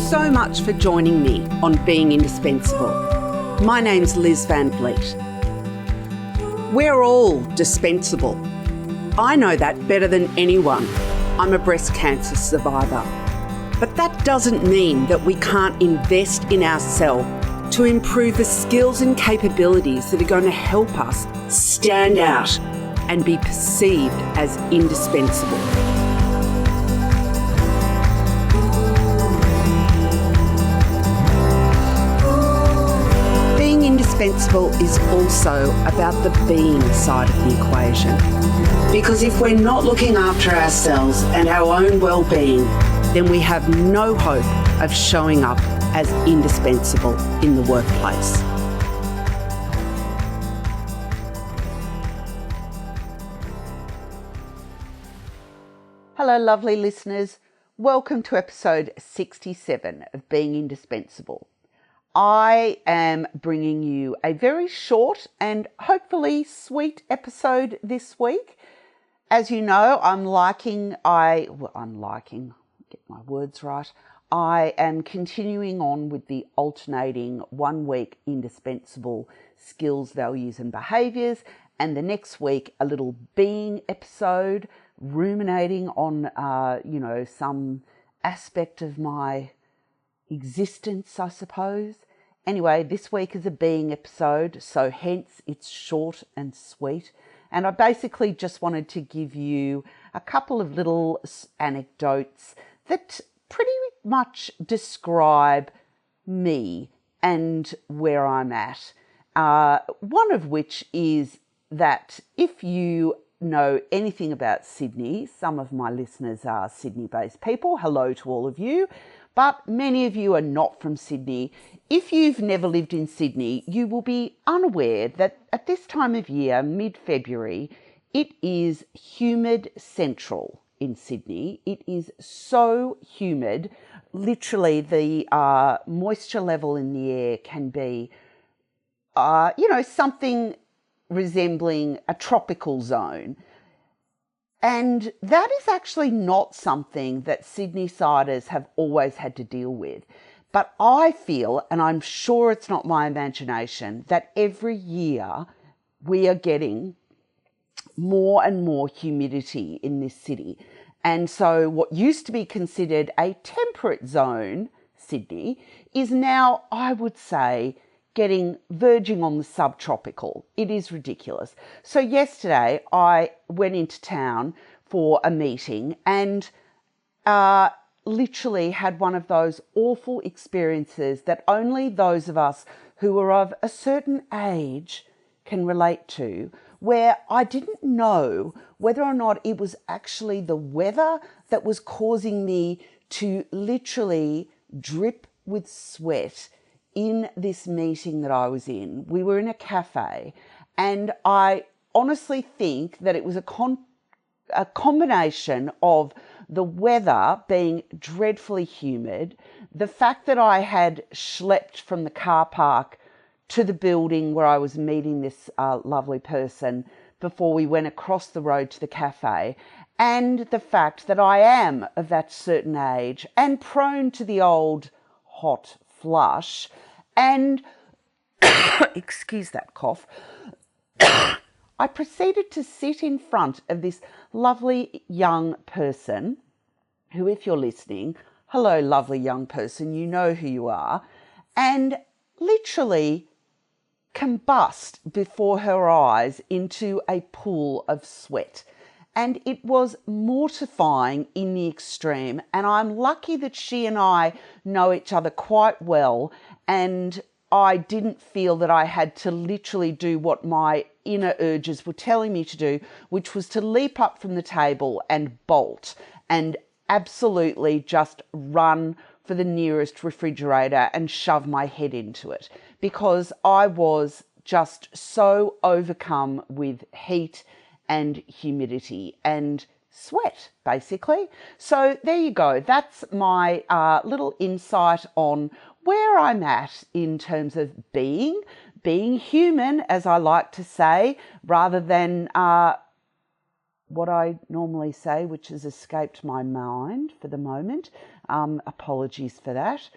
so much for joining me on Being Indispensable. My name's Liz Van Vliet. We're all dispensable. I know that better than anyone. I'm a breast cancer survivor. But that doesn't mean that we can't invest in ourselves to improve the skills and capabilities that are going to help us stand out and be perceived as indispensable. Being indispensable is also about the being side of the equation. Because if we're not looking after ourselves and our own well-being, then we have no hope of showing up as indispensable in the workplace. Hello, lovely listeners. Welcome to episode 67 of Being Indispensable. I am bringing you a very short and hopefully sweet episode this week. As you know, get my words right. I am continuing on with the alternating 1 week indispensable skills, values and behaviours, and the next week a little being episode, ruminating on some aspect of my existence, I suppose. Anyway, this week is a being episode, so hence it's short and sweet. And I basically just wanted to give you a couple of little anecdotes that pretty much describe me and where I'm at. One of which is that if you know anything about Sydney, some of my listeners are Sydney-based people. Hello to all of you. But many of you are not from Sydney. If you've never lived in Sydney, you will be unaware that at this time of year, mid-February, it is humid central in Sydney. It is so humid. Literally, the moisture level in the air can be, something resembling a tropical zone. And that is actually not something that Sydney-siders have always had to deal with. But I feel, and I'm sure it's not my imagination, that every year we are getting more and more humidity in this city. And so what used to be considered a temperate zone, Sydney, is now, I would say, verging on the subtropical. It is ridiculous. So yesterday I went into town for a meeting and literally had one of those awful experiences that only those of us who are of a certain age can relate to, where I didn't know whether or not it was actually the weather that was causing me to literally drip with sweat in this meeting that I was in. We were in a cafe, and I honestly think that it was a combination of the weather being dreadfully humid, the fact that I had schlepped from the car park to the building where I was meeting this lovely person before we went across the road to the cafe, and the fact that I am of that certain age and prone to the old hot flush. And, excuse that cough, I proceeded to sit in front of this lovely young person who, if you're listening, hello, lovely young person, you know who you are, and literally combust before her eyes into a pool of sweat. And it was mortifying in the extreme. And I'm lucky that she and I know each other quite well. And I didn't feel that I had to literally do what my inner urges were telling me to do, which was to leap up from the table and bolt and absolutely just run for the nearest refrigerator and shove my head into it, because I was just so overcome with heat and humidity and sweat, basically. So there you go. That's my little insight on where I'm at in terms of being human, as I like to say, rather than what I normally say, which has escaped my mind for the moment. Apologies for that.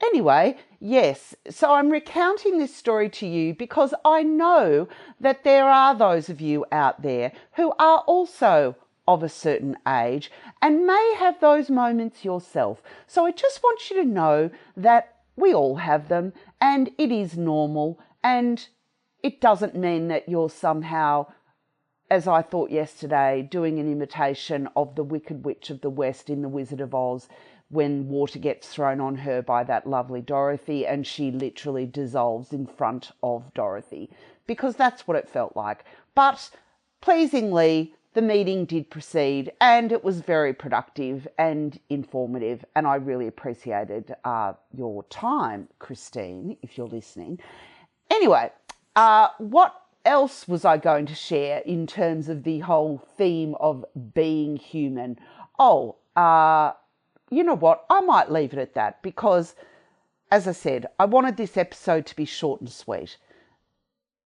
Anyway, yes, so I'm recounting this story to you because I know that there are those of you out there who are also of a certain age and may have those moments yourself. So I just want you to know that we all have them and it is normal, and it doesn't mean that you're somehow, as I thought yesterday, doing an imitation of the Wicked Witch of the West in The Wizard of Oz when water gets thrown on her by that lovely Dorothy and she literally dissolves in front of Dorothy, because that's what it felt like. But pleasingly, the meeting did proceed and it was very productive and informative, and I really appreciated your time, Christine, if you're listening. Anyway, what else was I going to share in terms of the whole theme of being human? You know what? I might leave it at that because, as I said, I wanted this episode to be short and sweet.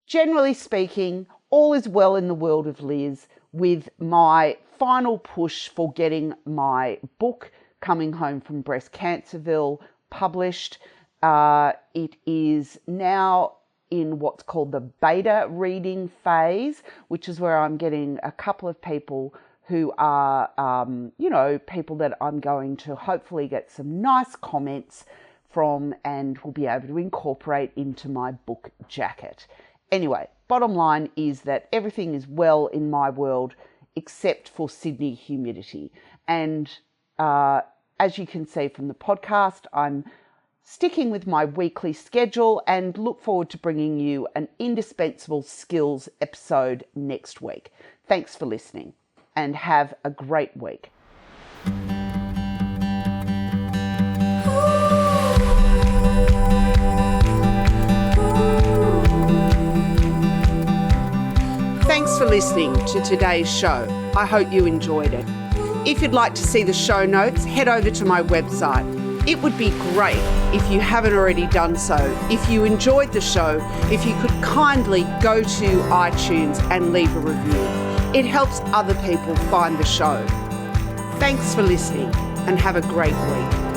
Generally speaking, all is well in the world of Liz with my final push for getting my book, Coming Home from Breast Cancerville, published. It is now in what's called the beta reading phase, which is where I'm getting a couple of people who are, people that I'm going to hopefully get some nice comments from and will be able to incorporate into my book jacket. Anyway, bottom line is that everything is well in my world except for Sydney humidity. And as you can see from the podcast, I'm sticking with my weekly schedule and look forward to bringing you an indispensable skills episode next week. Thanks for listening and have a great week. Thanks for listening to today's show. I hope you enjoyed it. If you'd like to see the show notes, head over to my website. It would be great if you haven't already done so. If you enjoyed the show, if you could kindly go to iTunes and leave a review. It helps other people find the show. Thanks for listening and have a great week.